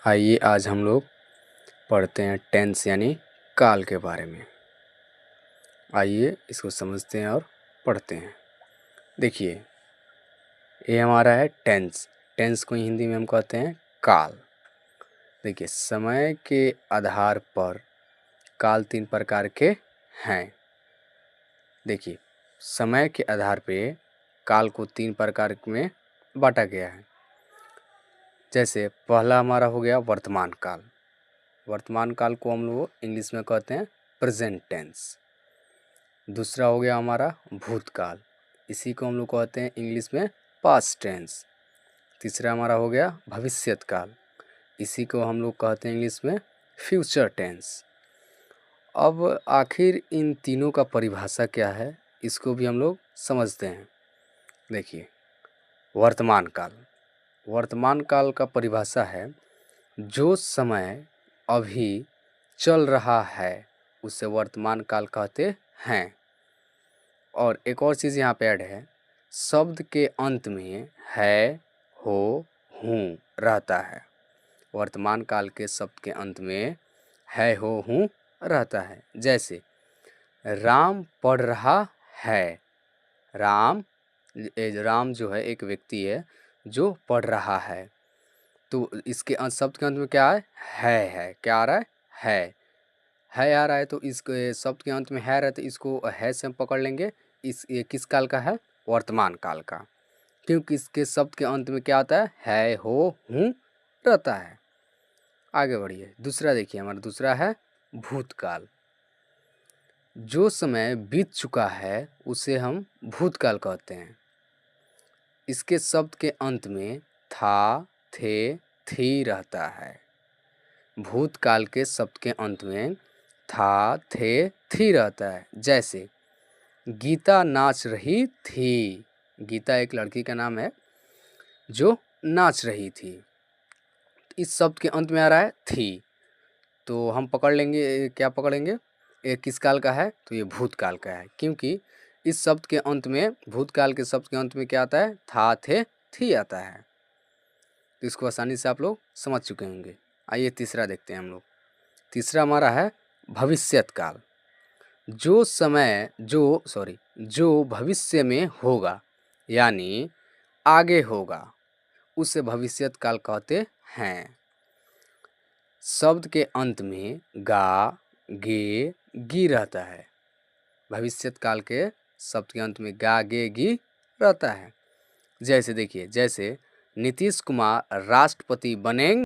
आइए आज हम लोग पढ़ते हैं टेंस यानी काल के बारे में। आइए इसको समझते हैं और पढ़ते हैं। देखिए, ये हमारा है टेंस। टेंस को हिंदी में हम कहते हैं काल। देखिए, समय के आधार पर काल 3 प्रकार के हैं। देखिए, समय के आधार पे काल को 3 प्रकार में बांटा गया है। जैसे पहला हमारा हो गया वर्तमान काल। वर्तमान काल को हम लोग इंग्लिश में कहते हैं प्रेजेंट टेंस। दूसरा हो गया हमारा भूतकाल, इसी को हम लोग कहते हैं इंग्लिश में पास्ट टेंस। तीसरा हमारा हो गया भविष्यत काल, इसी को हम लोग कहते हैं इंग्लिश में फ्यूचर टेंस। अब आखिर इन तीनों का परिभाषा क्या है, इसको भी हम लोग समझते हैं। देखिए, वर्तमान काल। वर्तमान काल का परिभाषा है जो समय अभी चल रहा है उसे वर्तमान काल कहते हैं। और एक और चीज़ यहाँ पे ऐड है, शब्द के अंत में है, हो, हूँ रहता है। वर्तमान काल के शब्द के अंत में है, हो, हूँ रहता है। जैसे राम पढ़ रहा है। राम जो है एक व्यक्ति है जो पढ़ रहा है, तो इसके शब्द के अंत में क्या है क्या आ रहा है आ रहा है। तो इस शब्द के अंत में है रहा है, तो इसको है से हम पकड़ लेंगे। ये किस काल का है? वर्तमान काल का, क्योंकि इसके शब्द के अंत में क्या आता है, हो, हूँ रहता है। आगे बढ़िए, दूसरा देखिए, हमारा दूसरा है भूतकाल। जो समय बीत चुका है उसे हम भूतकाल कहते हैं। इसके शब्द के अंत में था, थे, थी रहता है। भूतकाल के शब्द के अंत में था, थे, थी रहता है। जैसे गीता नाच रही थी। गीता एक लड़की का नाम है जो नाच रही थी। इस शब्द के अंत में आ रहा है थी, तो हम पकड़ लेंगे, क्या पकड़ेंगे, ये किस काल का है? तो ये भूतकाल का है, क्योंकि इस शब्द के अंत में, भूतकाल के शब्द के अंत में क्या आता है? था, थे, थी आता है। तो इसको आसानी से आप लोग समझ चुके होंगे। आइए तीसरा देखते हैं हम लोग। तीसरा हमारा है भविष्यत काल। जो भविष्य में होगा यानी आगे होगा उसे भविष्यत काल कहते हैं। शब्द के अंत में गा, गे, गी रहता है। भविष्यत काल के शब्द के अंत में गा, गे, गी रहता है। जैसे देखिए, जैसे नीतीश कुमार राष्ट्रपति बनेंगे।